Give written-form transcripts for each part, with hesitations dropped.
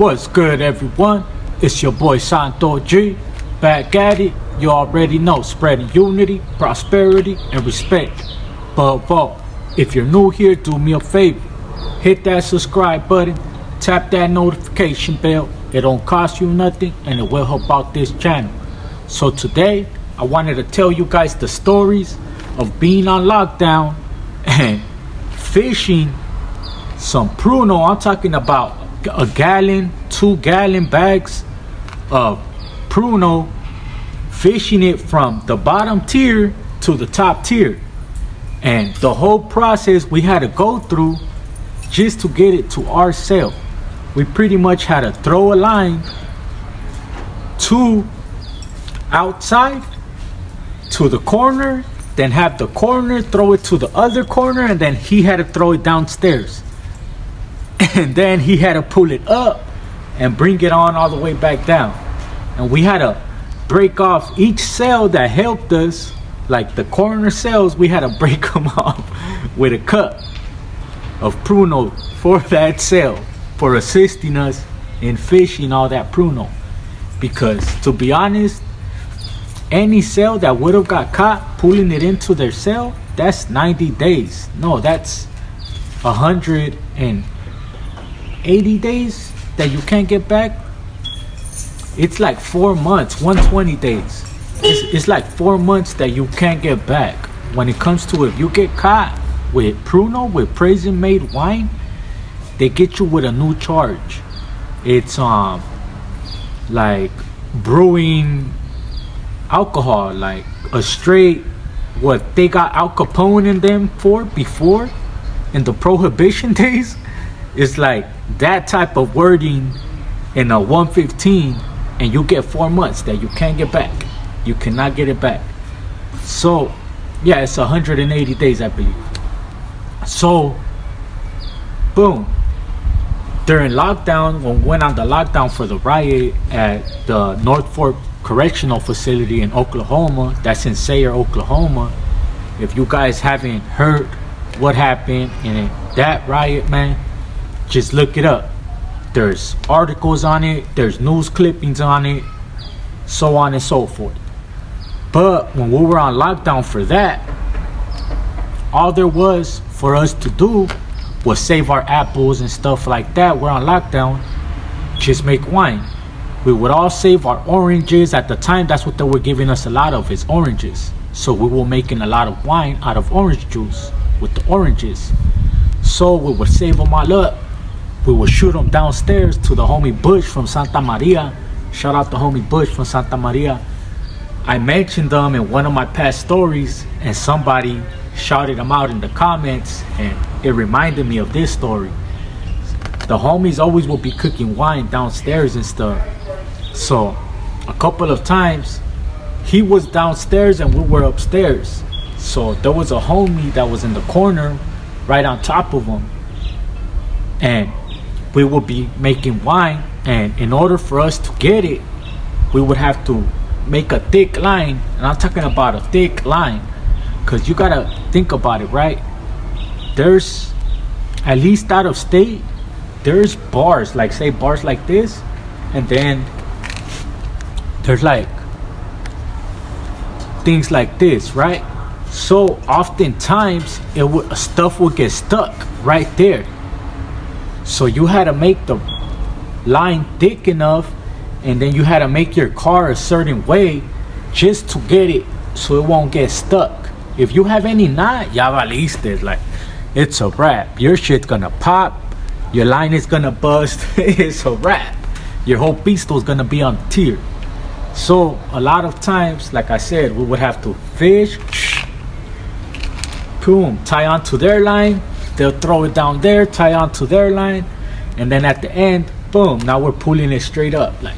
What's good, everyone? It's your boy Santo G. Back at it. You already know, spreading unity, prosperity, and respect. But if you're new here, do me a favor. Hit that subscribe button. Tap that notification bell. It don't cost you nothing, and it will help out this channel. So today, I wanted to tell you guys the stories of being on lockdown and fishing some pruno. I'm talking about a gallon, 2-gallon bags of pruno, fishing it from the bottom tier to the top tier. And the whole process we had to go through just to get it to our cell. We pretty much had to throw a line to outside to the corner, then have the corner throw it to the other corner, and then he had to throw it downstairs. And then he had to pull it up and bring it on all the way back down. And we had to break off each cell that helped us, like the corner cells. We had to break them off with a cup of pruno for that cell, for assisting us in fishing all that pruno. Because to be honest, any cell that would have got caught pulling it into their cell, that's 90 days. No, that's 180 days that you can't get back. It's like 4 months, 120 days. It's like 4 months that you can't get back. When it comes to, if you get caught with pruno, with prison made wine, they get you with a new charge. It's like brewing alcohol, like a straight, what they got Al Capone in them for before in the prohibition days. It's like that type of wording in a 115, and you get 4 months that you can't get back. You cannot get it back. So yeah, it's 180 days, I believe. So boom, during lockdown, when we went on the lockdown for the riot at the North Fork Correctional Facility in Oklahoma, that's in Sayre, Oklahoma. If you guys haven't heard what happened in that riot, man, just look it up. There's articles on it, there's news clippings on it, so on and so forth. But when we were on lockdown for that, all there was for us to do was save our apples and stuff like that. We're on lockdown, just make wine. We would all save our oranges. At the time, that's what they were giving us a lot of, is oranges. So we were making a lot of wine out of orange juice with the oranges. So we would save them all up. We would shoot them downstairs to the homie Bush from Santa Maria. Shout out the homie Bush from Santa Maria. I mentioned them in one of my past stories, and somebody shouted them out in the comments, and it reminded me of this story. The homies always will be cooking wine downstairs and stuff. So a couple of times he was downstairs and we were upstairs. So there was a homie that was in the corner right on top of him, and we would be making wine, and in order for us to get it, we would have to make a thick line. And I'm talking about a thick line, because you gotta think about it, right? There's, at least out of state, there's bars, like say bars like this, and then there's like things like this, right? So oftentimes stuff would get stuck right there. So you had to make the line thick enough, and then you had to make your car a certain way just to get it so it won't get stuck. If you have any knot, ya valiste, like it's a wrap. Your shit's gonna pop, your line is gonna bust. It's a wrap. Your whole pisto's gonna be on tier. So a lot of times, like I said, we would have to fish, boom, tie onto their line. They'll throw it down there, tie onto their line, and then at the end, boom, now we're pulling it straight up. Like,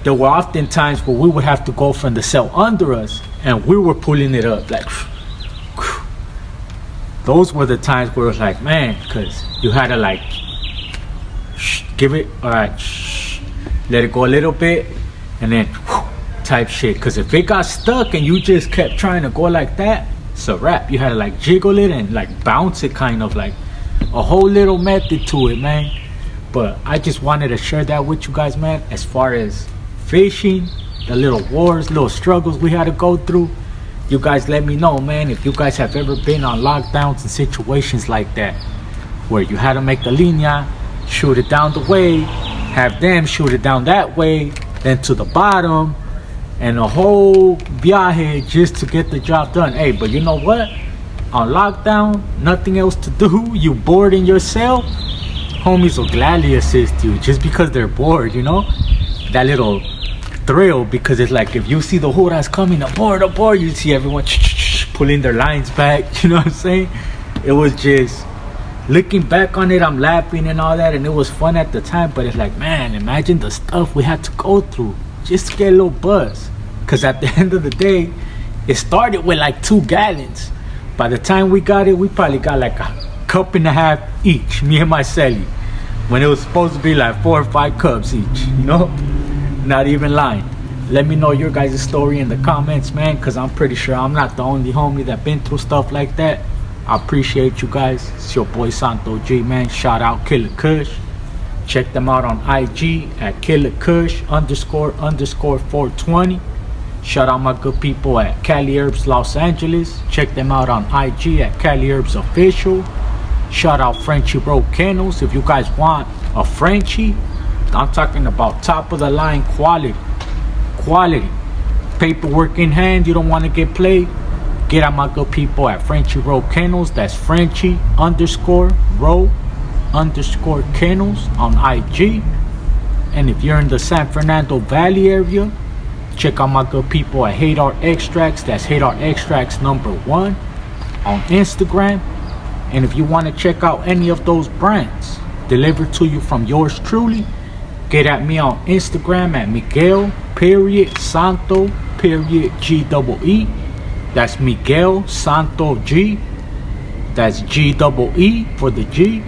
there were often times where we would have to go from the cell under us, and we were pulling it up. Like, those were the times where it was like, man, because you had to like give it, all right, let it go a little bit, and then type shit. Because if it got stuck and you just kept trying to go like that, it's a wrap. You had to like jiggle it and like bounce it, kind of like a whole little method to it, man. But I just wanted to share that with you guys, man. As far as fishing, the little wars, little struggles we had to go through. You guys let me know, man, if you guys have ever been on lockdowns and situations like that, where you had to make a linea, shoot it down the way, have them shoot it down that way, then to the bottom, and a whole viaje just to get the job done. Hey, but you know what? On lockdown, nothing else to do, you bored in yourself, homies will gladly assist you just because they're bored, you know? That little thrill, because it's like if you see the huras coming, aboard, you see everyone pulling their lines back, you know what I'm saying? It was just, looking back on it, I'm laughing and all that, and it was fun at the time, but it's like, man, imagine the stuff we had to go through just to get a little buzz. Because at the end of the day, it started with like 2 gallons. By the time we got it, we probably got like a cup and a half each, me and my celly, when it was supposed to be like 4 or 5 cups each, you know? Not even lying. Let me know your guys' story in the comments, man, because I'm pretty sure I'm not the only homie that been through stuff like that. I appreciate you guys. It's your boy Santo G, man. Shout out Killer Kush. Check them out on IG at Killer Kush __420. Shout out my good people at Cali Herbs Los Angeles. Check them out on IG at Cali Herbs Official. Shout out Frenchie Road Kennels. If you guys want a Frenchie, I'm talking about top of the line quality. Paperwork in hand, you don't want to get played, get at my good people at Frenchie Road Kennels. That's Frenchie _Road _Kennels on IG. And if you're in the San Fernando Valley area, check out my good people at Hadar Extracts. That's Hadar Extracts #1 on Instagram. And if you want to check out any of those brands delivered to you from yours truly, get at me on Instagram at Miguel.Santo.G. That's Miguel Santo G. That's G-double-E for the G.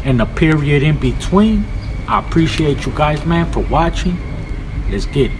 And a period in between. I appreciate you guys, man, for watching. Let's get it.